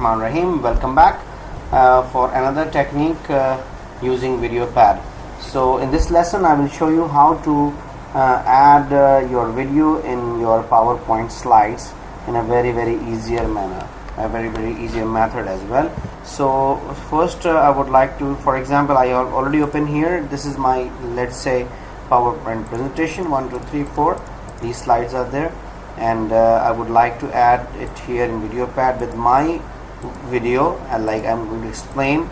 Bismillahirrahmanirrahim. Welcome back for another technique using Videopad. So in this lesson I will show you how to add your video in your PowerPoint slides in a very easier manner, a very easier method as well. So first I would like to, for example, I have already opened here. This is my, let's say, PowerPoint presentation. 1 2 3 4, these slides are there, and I would like to add it here in Videopad with my video, and like I'm going to explain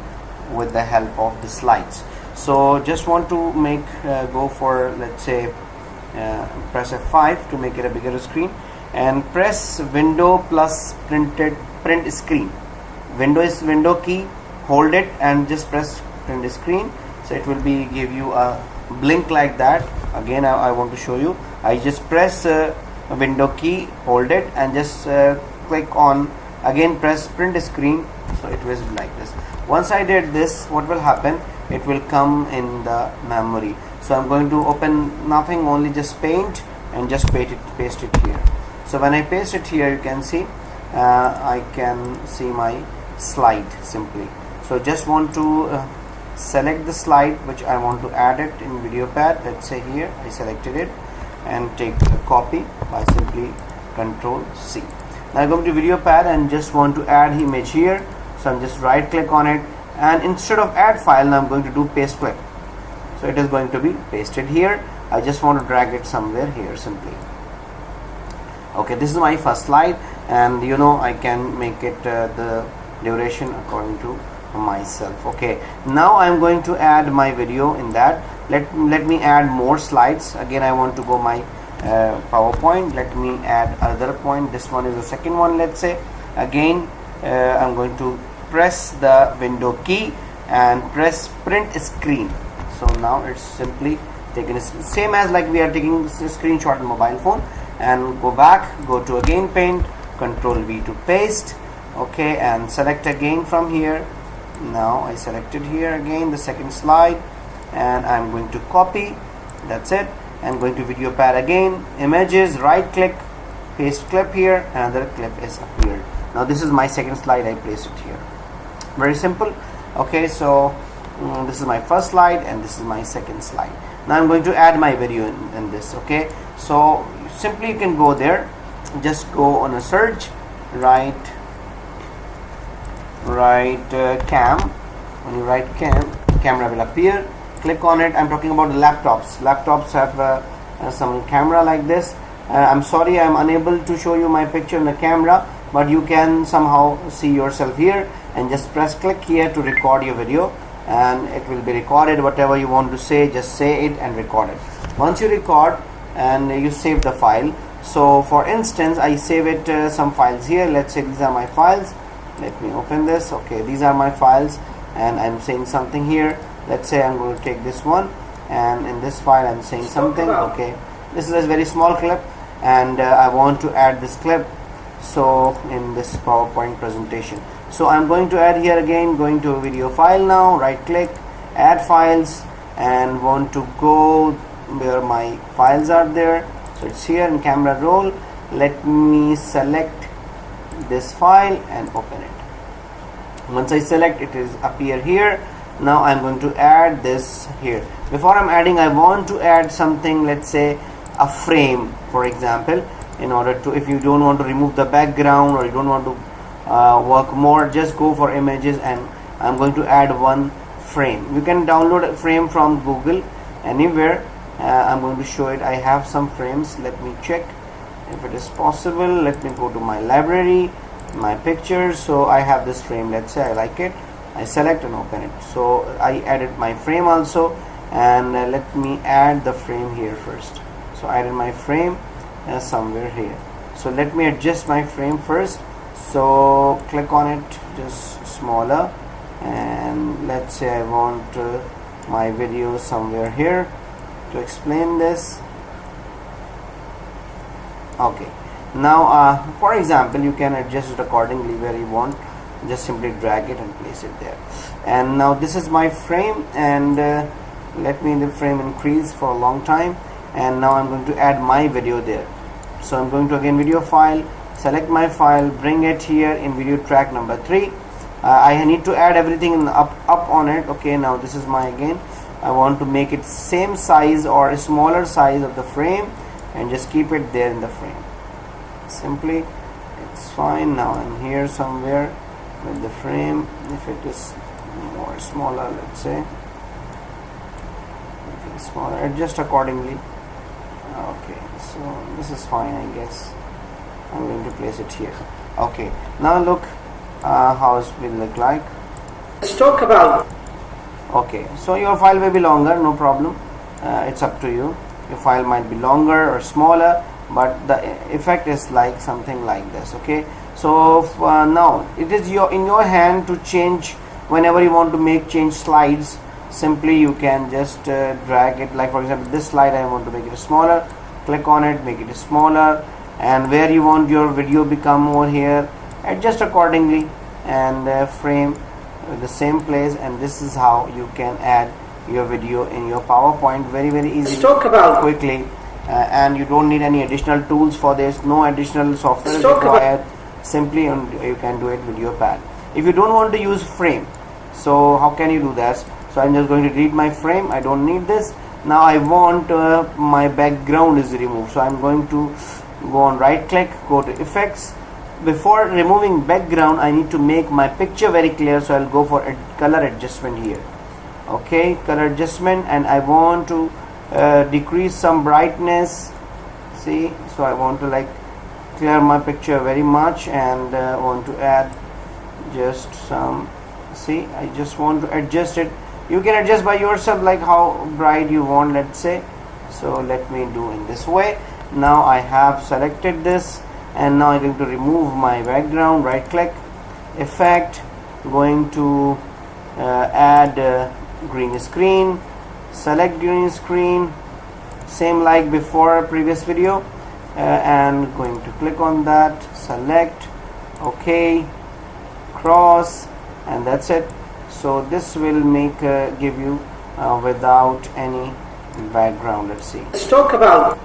with the help of the slides. So just want to make go for, let's say, press F5 to make it a bigger screen, and press window plus print screen. Window is window key, hold it and just press print screen, so it will be give you a blink like that. Again I want to show you. I just press window key, hold it and just click on, again press print screen, so it will be like this. Once I did this, what will happen, it will come in the memory. So I'm going to open nothing, only just paint, and just paste it here. So when I paste it here, you can see I can see my slide simply. So just want to select the slide which I want to add it in Videopad. Let's say here I selected it, and take a copy by simply Control C. Now I go to Videopad and just want to add image here, so I'm just right click on it, and instead of add file, now I'm going to do paste clip. So it is going to be pasted here. I just want to drag it somewhere here simply. Okay, this is my first slide, and you know I can make it the duration according to myself. Okay, now I'm going to add my video in that. Let me add more slides. Again I want to go my PowerPoint. Let me add another point. This one is the second one, let's say. Again I'm going to press the window key and press print screen. So now it's simply taken, same as like we are taking a screenshot on mobile phone. And go back, go to again paint, Control V to paste. Okay, and select again from here. Now I selected here again the second slide, and I'm going to copy. That's it. And going to Videopad again, images, right click, paste clip here, another clip is appeared. Now this is my second slide, I place it here. Very simple. Okay, so this is my first slide and this is my second slide. Now I'm going to add my video in this. Okay, so simply you can go there, just go on a search, write cam. When you write cam, camera will appear. Click on it. I'm talking about the laptops have some camera like this. I'm sorry I'm unable to show you my picture in the camera, but you can somehow see yourself here, and just press click here to record your video, and it will be recorded. Whatever you want to say, just say it and record it. Once you record and you save the file, so for instance I save it some files here. Let's say these are my files. Let me open this. Okay, these are my files, and I'm saying something here. Let's say I'm going to take this one, and in this file I'm saying something. Okay, this is a very small clip, and I want to add this clip so in this PowerPoint presentation. So I'm going to add here again, going to a video file now, right click, add files, and want to go where my files are there. So it's here in camera roll. Let me select this file and open it. Once I select, it is appear here. Now I'm going to add this here. Before I'm adding, I want to add something, let's say a frame, for example, in order to, if you don't want to remove the background or you don't want to work more, just go for images, and I'm going to add one frame. You can download a frame from Google anywhere. I'm going to show it. I have some frames. Let me check if it is possible. Let me go to my library, my pictures. So I have this frame. Let's say I like it. I select and open it. So I added my frame also, and let me add the frame here first. So I added my frame somewhere here. So let me adjust my frame first. So click on it, just smaller, and let's say I want my video somewhere here to explain this. Okay, now for example you can adjust it accordingly where you want. Just simply drag it and place it there. And now this is my frame, and let me the frame increase for a long time, and now I'm going to add my video there. So I'm going to again video file, select my file, bring it here in video track number 3. I need to add everything in up on it. Okay, now this is my again. I want to make it same size or a smaller size of the frame and just keep it there in the frame. Simply, it's fine. Now I'm here somewhere with the frame. If it is more smaller, let's say, make it smaller, adjust accordingly. Okay, so this is fine, I guess. I'm going to place it here. Okay, now look how it will look like. Let's talk about. Okay, so your file may be longer, no problem. It's up to you. Your file might be longer or smaller, but the effect is like something like this. Okay, so now it is in your hand to change whenever you want to change slides. Simply you can just drag it, like for example this slide I want to make it smaller, click on it, make it smaller, and where you want your video become over here, adjust accordingly and frame the same place. And this is how you can add your video in your PowerPoint very easily, quickly, and you don't need any additional tools for this. No additional software is required. Simply you can do it with Videopad. If you don't want to use frame, so how can you do that? So I'm just going to delete my frame. I don't need this. Now I want my background is removed, so I'm going to go on right click, go to effects. Before removing background, I need to make my picture very clear, so I'll go for a color adjustment here. Okay, color adjustment, and I want to decrease some brightness. See, so I want to like clear my picture very much, and want to add just some. See, I just want to adjust it. You can adjust by yourself like how bright you want, let's say. So let me do in this way. Now I have selected this, and now I'm going to remove my background. Right click, effect, going to add green screen, select green screen, same like before previous video, and going to click on that, select, okay, cross, and that's it. So this will make give you without any background. Let's see. Let's talk about.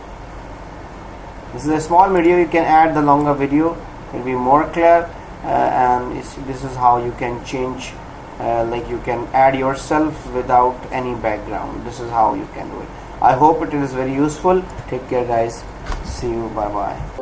This is a small video. You can add the longer video, it will be more clear, and this is how you can change, like you can add yourself without any background. This is how you can do it. I hope it is very useful. Take care guys, see you, bye bye.